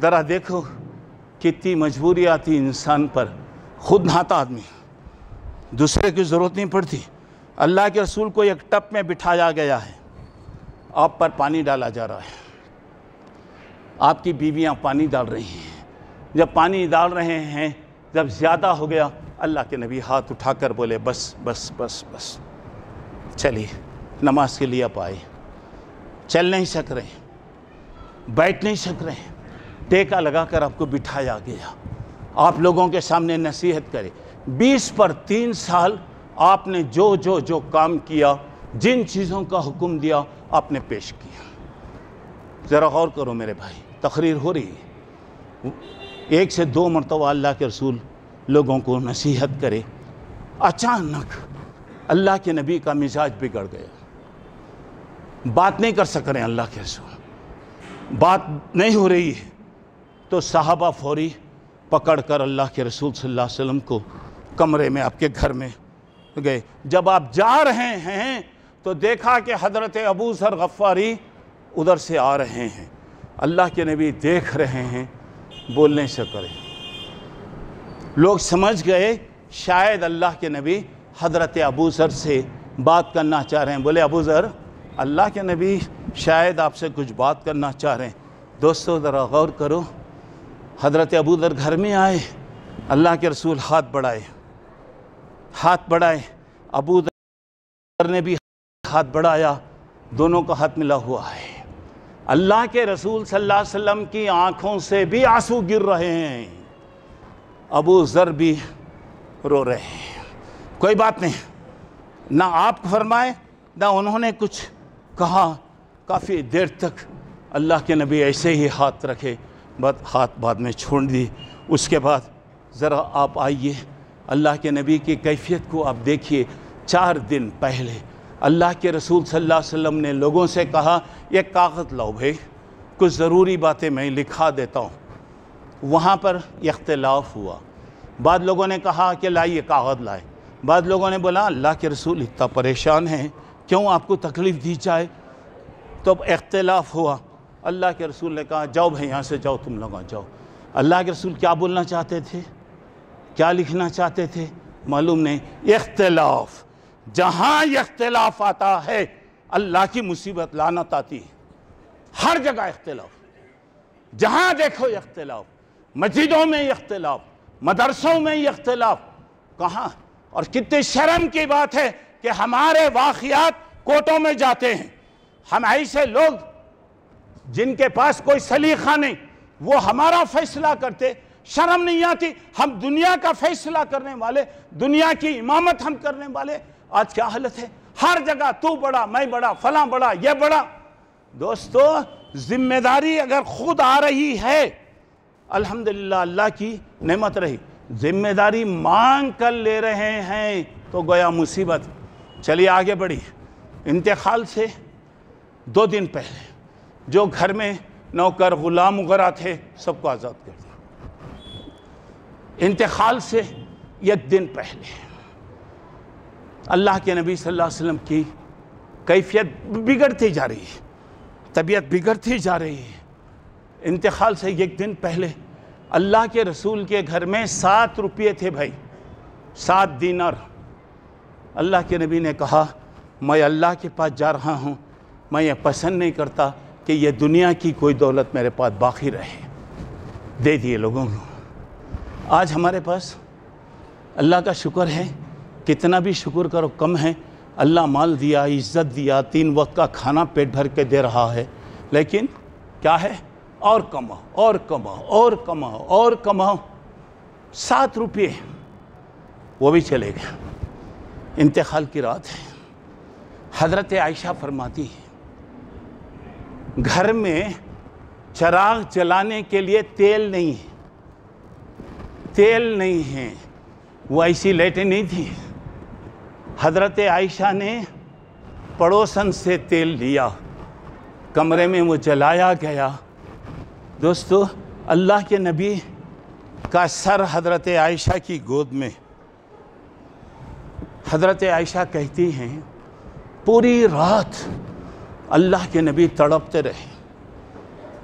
ذرا دیکھو کتنی مجبوری آتی انسان پر، خود نہاتا آدمی، دوسرے کی ضرورت نہیں پڑتی۔ اللہ کے رسول کو ایک ٹپ میں بٹھایا گیا ہے، آپ پر پانی ڈالا جا رہا ہے، آپ کی بیویاں پانی ڈال رہی ہیں۔ جب پانی ڈال رہے ہیں، جب زیادہ ہو گیا اللہ کے نبی ہاتھ اٹھا کر بولے بس بس بس بس، چلیے نماز کے لیے آپ آئے۔ چل نہیں سک رہے، بیٹھ نہیں سک رہے، ٹیکا لگا کر آپ کو بٹھایا گیا، آپ لوگوں کے سامنے نصیحت کرے۔ 20 پر 3 سال آپ نے جو کام کیا، جن چیزوں کا حکم دیا آپ نے پیش کیا۔ ذرا غور کرو میرے بھائی، تقریر ہو رہی ہے، 1 سے 2 مرتبہ اللہ کے رسول لوگوں کو نصیحت کرے، اچانک اللہ کے نبی کا مزاج بگڑ گیا، بات نہیں کر سک رہے ہیں اللہ کے رسول، بات نہیں ہو رہی ہے تو صحابہ فوری پکڑ کر اللہ کے رسول صلی اللہ علیہ وسلم کو کمرے میں آپ کے گھر میں گئے۔ جب آپ جا رہے ہیں تو دیکھا کہ حضرت ابو ذر غفاری ادھر سے آ رہے ہیں، اللہ کے نبی دیکھ رہے ہیں، بول نہیں سک رہے۔ لوگ سمجھ گئے شاید اللہ کے نبی حضرت ابو ذر سے بات کرنا چاہ رہے ہیں۔ بولے ابو ذر اللہ کے نبی شاید آپ سے کچھ بات کرنا چاہ رہے ہیں۔ دوستو ذرا غور کرو، حضرت ابو ذر گھر میں آئے، اللہ کے رسول ہاتھ بڑھائے، ابو ذر نے بھی ہاتھ بڑھایا، دونوں کا ہاتھ ملا ہوا ہے۔ اللہ کے رسول صلی اللہ علیہ وسلم کی آنکھوں سے بھی آنسو گر رہے ہیں، ابو ذر بھی رو رہے ہیں۔ کوئی بات نہیں، نہ آپ فرمائے نہ انہوں نے کچھ کہا، کافی دیر تک اللہ کے نبی ایسے ہی ہاتھ رکھے، ہاتھ بعد میں چھوڑ دی۔ اس کے بعد ذرا آپ آئیے، اللہ کے نبی کی کیفیت کو آپ دیکھیے۔ 4 دن پہلے اللہ کے رسول صلی اللہ علیہ وسلم نے لوگوں سے کہا یہ کاغذ لاؤ بھائی، کچھ ضروری باتیں میں لکھا دیتا ہوں۔ وہاں پر اختلاف ہوا، بعض لوگوں نے کہا کہ لائیے کاغذ لائے، بعض لوگوں نے بولا اللہ کے رسول اتنا پریشان ہیں، کیوں آپ کو تکلیف دی جائے؟ تو اختلاف ہوا۔ اللہ کے رسول نے کہا جاؤ بھائی یہاں سے جاؤ، تم لوگ جاؤ۔ اللہ کے رسول کیا بولنا چاہتے تھے، کیا لکھنا چاہتے تھے معلوم نہیں۔ اختلاف، جہاں یہ اختلاف آتا ہے اللہ کی مصیبت لعنت آتی ہے۔ ہر جگہ اختلاف، جہاں دیکھو یہ اختلاف، مسجدوں میں یہ اختلاف، مدرسوں میں یہ اختلاف، کہاں؟ اور کتنی شرم کی بات ہے کہ ہمارے واقعات کورٹوں میں جاتے ہیں، ہم ایسے لوگ جن کے پاس کوئی سلیقہ نہیں وہ ہمارا فیصلہ کرتے، شرم نہیں آتی؟ ہم دنیا کا فیصلہ کرنے والے، دنیا کی امامت ہم کرنے والے، آج کیا حالت ہے؟ ہر جگہ تو بڑا، میں بڑا، فلاں بڑا، یہ بڑا۔ دوستو ذمہ داری اگر خود آ رہی ہے، الحمدللہ اللہ کی نعمت رہی، ذمہ داری مانگ کر لے رہے ہیں تو گویا مصیبت۔ چلیے آگے بڑھی۔ انتقال سے 2 دن پہلے جو گھر میں نوکر غلام وغیرہ تھے سب کو آزاد کر دیا۔ انتقال سے 1 دن پہلے اللہ کے نبی صلی اللہ علیہ وسلم کی کیفیت بگڑتی جا رہی ہے، طبیعت بگڑتی جا رہی ہے۔ انتقال سے 1 دن پہلے اللہ کے رسول کے گھر میں 7 روپے تھے بھائی، 7 دینار۔ اللہ کے نبی نے کہا میں اللہ کے پاس جا رہا ہوں، میں یہ پسند نہیں کرتا کہ یہ دنیا کی کوئی دولت میرے پاس باقی رہے، دے دیے لوگوں کو۔ آج ہمارے پاس اللہ کا شکر ہے، کتنا بھی شکر کرو کم ہے۔ اللہ مال دیا، عزت دیا، 3 وقت کا کھانا پیٹ بھر کے دے رہا ہے، لیکن کیا ہے؟ اور کماؤ اور کماؤ اور کماؤ اور کماؤ۔ 7 روپے وہ بھی چلے گئے۔ انتقال کی رات ہے، حضرت عائشہ فرماتی ہے گھر میں چراغ جلانے کے لیے تیل نہیں ہے، تیل نہیں ہے، وہ ایسی لائٹیں نہیں تھی۔ حضرت عائشہ نے پڑوسن سے تیل لیا، کمرے میں وہ جلایا گیا۔ دوستو اللہ کے نبی کا سر حضرت عائشہ کی گود میں، حضرت عائشہ کہتی ہیں پوری رات اللہ کے نبی تڑپتے رہے،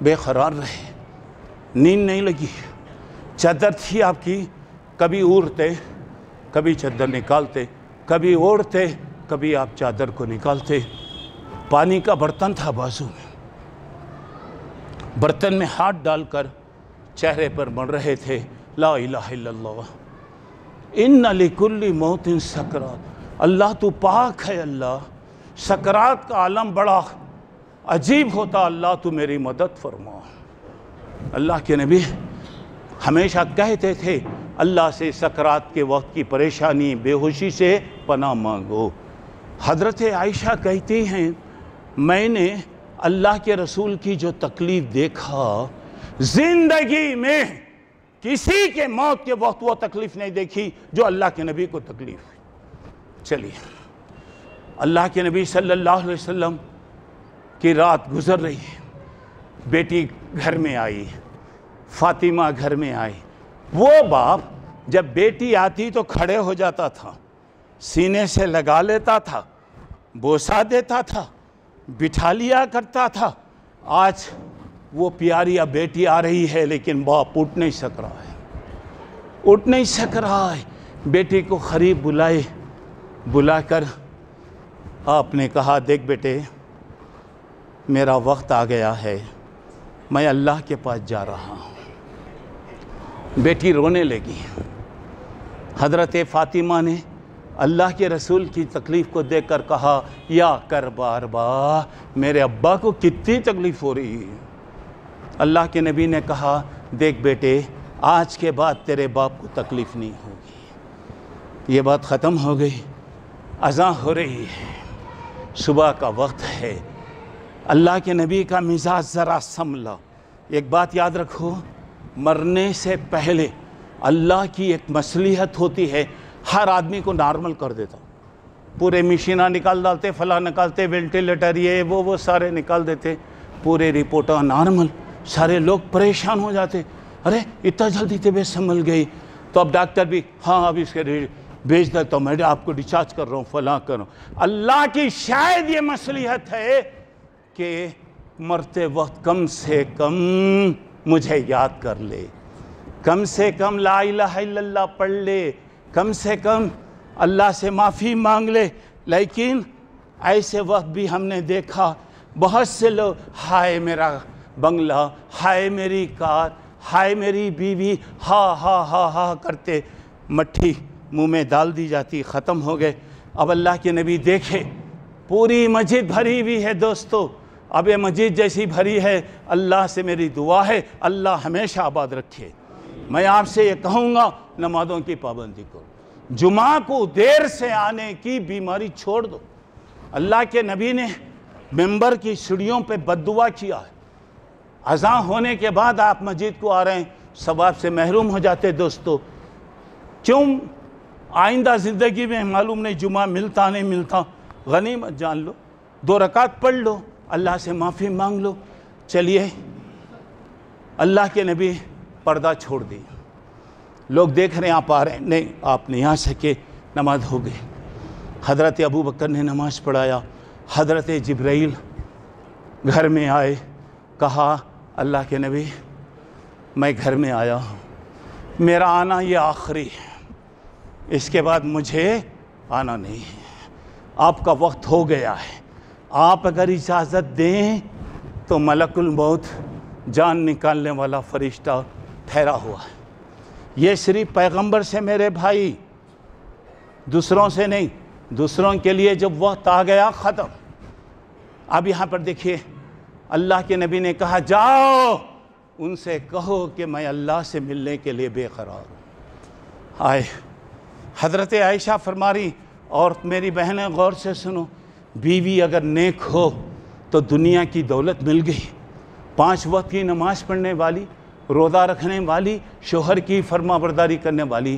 بے قرار رہے، نیند نہیں لگی۔ چادر تھی آپ کی، کبھی اوڑھتے کبھی چادر نکالتے، کبھی اوڑھتے کبھی آپ چادر کو نکالتے۔ پانی کا برتن تھا بازو میں، برتن میں ہاتھ ڈال کر چہرے پر مڑ رہے تھے لا الہ الا اللہ، ان لکل موت سکرات۔ اللہ تو پاک ہے، اللہ سکرات کا عالم بڑا عجیب ہوتا، اللہ تو میری مدد فرما۔ اللہ کے نبی ہمیشہ کہتے تھے اللہ سے سکرات کے وقت کی پریشانی، بے ہوشی سے پناہ مانگو۔ حضرت عائشہ کہتی ہیں میں نے اللہ کے رسول کی جو تکلیف دیکھا، زندگی میں کسی کے موت کے وقت وہ تکلیف نہیں دیکھی جو اللہ کے نبی کو تکلیف۔ چلیے اللہ کے نبی صلی اللہ علیہ وسلم کی رات گزر رہی ہے، بیٹی گھر میں آئی، فاطمہ گھر میں آئی۔ وہ باپ جب بیٹی آتی تو کھڑے ہو جاتا تھا، سینے سے لگا لیتا تھا، بوسا دیتا تھا، بٹھا لیا کرتا تھا۔ آج وہ پیاری اب بیٹی آ رہی ہے لیکن باپ اٹھ نہیں سک رہا ہے، اٹھ نہیں سک رہا ہے۔ بیٹی کو قریب بلائے، بلا کر آپ نے کہا دیکھ بیٹے میرا وقت آ گیا ہے، میں اللہ کے پاس جا رہا ہوں۔ بیٹی رونے لگی۔ حضرت فاطمہ نے اللہ کے رسول کی تکلیف کو دیکھ کر کہا یا کربا اربا، میرے ابا کو کتنی تکلیف ہو رہی ہے۔ اللہ کے نبی نے کہا دیکھ بیٹے آج کے بعد تیرے باپ کو تکلیف نہیں ہوگی۔ یہ بات ختم ہو گئی، اذان ہو رہی ہے، صبح کا وقت ہے۔ اللہ کے نبی کا مزاج ذرا سنبھلا۔ ایک بات یاد رکھو، مرنے سے پہلے اللہ کی ایک مصلحت ہوتی ہے، ہر آدمی کو نارمل کر دیتا، پورے مشینہ نکال ڈالتے، فلاں نکالتے، وینٹیلیٹر یہ وہ سارے نکال دیتے، پورے رپورٹاں نارمل، سارے لوگ پریشان ہو جاتے، ارے اتنا جلدی طبیعت سنبھل گئی۔ تو اب ڈاکٹر بھی ہاں اب اس کے بھیج دیتا ہوں، میں آپ کو ڈسچارج کر رہا ہوں، فلاں کروں۔ اللہ کی شاید یہ مصلحت ہے کہ مرتے وقت کم سے کم مجھے یاد کر لے، کم سے کم لا الہ الا اللہ پڑھ لے، کم سے کم اللہ سے معافی مانگ لے، لیکن ایسے وقت بھی ہم نے دیکھا بہت سے لوگ ہائے میرا بنگلہ، ہائے میری کار، ہائے میری بیوی، ہا ہا ہا ہا کرتے مٹھی منہ میں ڈال دی جاتی، ختم ہو گئے۔ اب اللہ کے نبی دیکھے پوری مسجد بھری ہوئی ہے دوستو، اب یہ مسجد جیسی بھری ہے، اللہ سے میری دعا ہے اللہ ہمیشہ آباد رکھے۔ میں آپ سے یہ کہوں گا نمازوں کی پابندی کرو، جمعہ کو دیر سے آنے کی بیماری چھوڑ دو۔ اللہ کے نبی نے ممبر کی سیڑھیوں پہ بد دعا کیا ہے، اذان ہونے کے بعد آپ مسجد کو آ رہے ہیں، ثواب سے محروم ہو جاتے دوستو۔ کیوں؟ آئندہ زندگی میں معلوم نہیں جمعہ ملتا نہیں ملتا، غنیمت جان لو، 2 رکعت پڑھ لو، اللہ سے معافی مانگ لو۔ چلیے، اللہ کے نبی پردہ چھوڑ دی، لوگ دیکھ رہے ہیں آپ آ رہے ہیں، نہیں آپ نہیں آ سکے، نماز ہو گئی۔ حضرت ابوبکر نے نماز پڑھایا، حضرت جبرائیل گھر میں آئے، کہا اللہ کے نبی میں گھر میں آیا ہوں، میرا آنا یہ آخری ہے، اس کے بعد مجھے آنا نہیں ہے، آپ کا وقت ہو گیا ہے، آپ اگر اجازت دیں تو ملک الموت جان نکالنے والا فرشتہ ٹھہرا ہوا ہے۔ یہ صرف پیغمبر سے میرے بھائی، دوسروں سے نہیں، دوسروں کے لیے جب وقت آ گیا ختم۔ اب یہاں پر دیکھیے اللہ کے نبی نے کہا جاؤ ان سے کہو کہ میں اللہ سے ملنے کے لیے بے قرار ہوں۔ آئے حضرت عائشہ فرما رہی، اور میری بہنیں غور سے سنو، بیوی اگر نیک ہو تو دنیا کی دولت مل گئی، 5 وقت کی نماز پڑھنے والی، روزہ رکھنے والی، شوہر کی فرما برداری کرنے والی،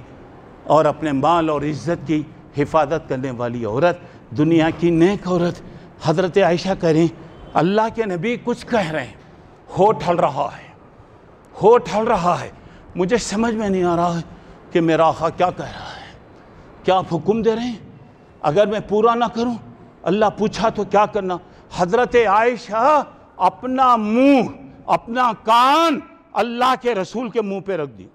اور اپنے مال اور عزت کی حفاظت کرنے والی عورت، دنیا کی نیک عورت۔ حضرت عائشہ کہہ رہی اللہ کے نبی کچھ کہہ رہے ہیں، ہو ٹھل رہا ہے، مجھے سمجھ میں نہیں آ رہا ہے کہ میرا آقا کیا کہہ رہا ہے، کیا آپ حکم دے رہے ہیں؟ اگر میں پورا نہ کروں اللہ پوچھا تو کیا کرنا؟ حضرت عائشہ اپنا منہ، اپنا کان اللہ کے رسول کے منہ پہ رکھ دی،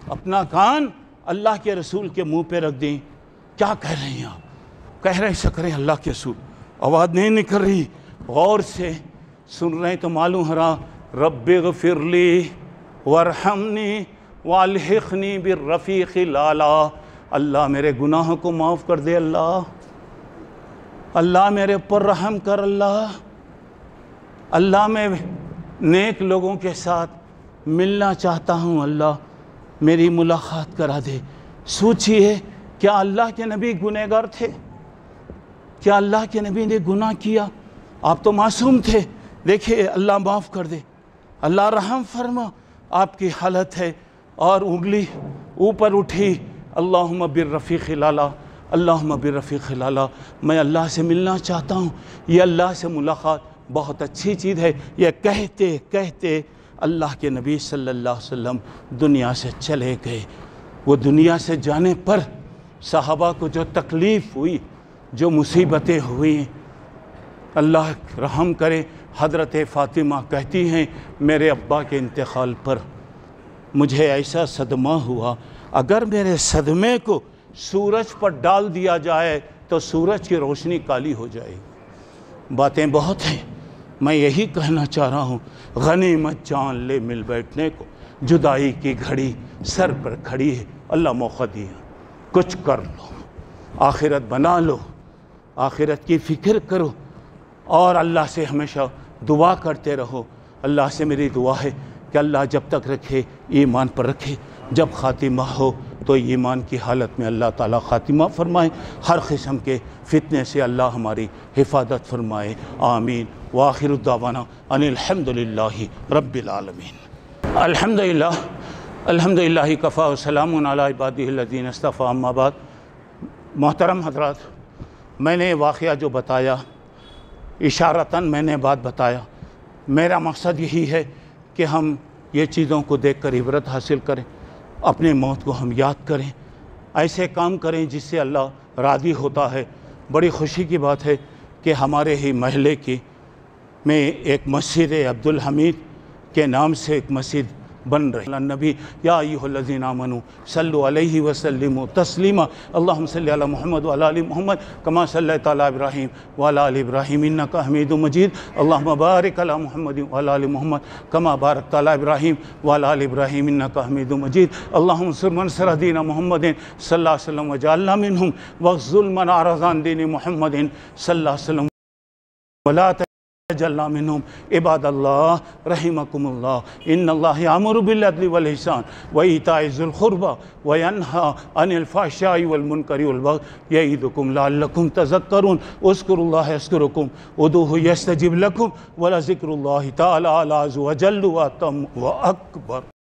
اپنا کان اللہ کے رسول کے منہ پہ رکھ دی۔ کیا کہہ رہے ہیں آپ؟ کہہ رہے ہیں کریں اللہ کے رسول، آواز نہیں نکل رہی، غور سے سن رہے ہیں تو معلوم ہو رہا، رب اغفر لی وارحمنی والحقنی بالرفیق الاعلیٰ، اللہ میرے گناہوں کو معاف کر دے، اللہ میرے اوپر رحم کر، اللہ میں نیک لوگوں کے ساتھ ملنا چاہتا ہوں، اللہ میری ملاقات کرا دے۔ سوچئے کیا اللہ کے نبی گنہگار تھے؟ کیا اللہ کے نبی نے گناہ کیا؟ آپ تو معصوم تھے، دیکھیے اللہ معاف کر دے، اللہ رحم فرما۔ آپ کی حالت ہے اور انگلی اوپر اٹھی، اللہم بالرفیق الاعلیٰ، اللہم بالرفیق الاعلیٰ، میں اللہ سے ملنا چاہتا ہوں۔ یہ اللہ سے ملاقات بہت اچھی چیز ہے۔ یہ کہتے کہتے اللہ کے نبی صلی اللہ علیہ وسلم دنیا سے چلے گئے۔ وہ دنیا سے جانے پر صحابہ کو جو تکلیف ہوئی، جو مصیبتیں ہوئیں، اللہ رحم کرے۔ حضرت فاطمہ کہتی ہیں میرے ابا کے انتقال پر مجھے ایسا صدمہ ہوا، اگر میرے صدمے کو سورج پر ڈال دیا جائے تو سورج کی روشنی کالی ہو جائے گی۔ باتیں بہت ہیں، میں یہی کہنا چاہ رہا ہوں، غنیمت جان لے مل بیٹھنے کو، جدائی کی گھڑی سر پر کھڑی ہے، اللہ موقع دیا، کچھ کر لو، آخرت بنا لو، آخرت کی فکر کرو، اور اللہ سے ہمیشہ دعا کرتے رہو۔ اللہ سے میری دعا ہے کہ اللہ جب تک رکھے ایمان پر رکھے، جب خاتمہ ہو تو ایمان کی حالت میں اللہ تعالیٰ خاتمہ فرمائے، ہر قسم کے فتنے سے اللہ ہماری حفاظت فرمائے، آمین۔ وآخر الدعوانا ان الحمدللہ رب العالمین۔ الحمدللہ کفا وسلام علی عبادہ الذین اصطفیٰ، اما بعد۔ محترم حضرات، میں نے واقعہ جو بتایا، اشارتاً میں نے بات بتایا، میرا مقصد یہی ہے کہ ہم یہ چیزوں کو دیکھ کر عبرت حاصل کریں، اپنے موت کو ہم یاد کریں، ایسے کام کریں جس سے اللہ راضی ہوتا ہے۔ بڑی خوشی کی بات ہے کہ ہمارے ہی محلے کی میں ایک مسجد عبدالحمید کے نام سے ایک مسجد بن رہے نبی یا ایھا الذین آمنوا صلوا علیہ وسلموا تسلیما اللہم صلی علی محمد وعلی آل محمد کما صلیت علی ابراہیم وعلی آل ابراہیم انک حمید مجید اللہم بارک علی محمد وعلی آل محمد کما بارکت علی ابراہیم وعلی آل ابراہیم انک حمید مجید اللہم انصر من نصر دین محمد صلی اللہ علیہ وسلم وجعلنا منہم واخذل من اعرض عن دین محمد صلی اللہ علیہ وسلم ولا تجعلنا منهم عباد اللہ رحمکم اللہ ان اللہ یامر بالعدل والإحسان وإیتاء ذی القربى وینہی عن الفحشاء والمنکر والبغی یعظکم لعلکم تذکرون اذکروا اللہ یذکرکم ادعوہ یستجب لکم ولذکر اللہ تعالی اعلی وجل واتم واکبر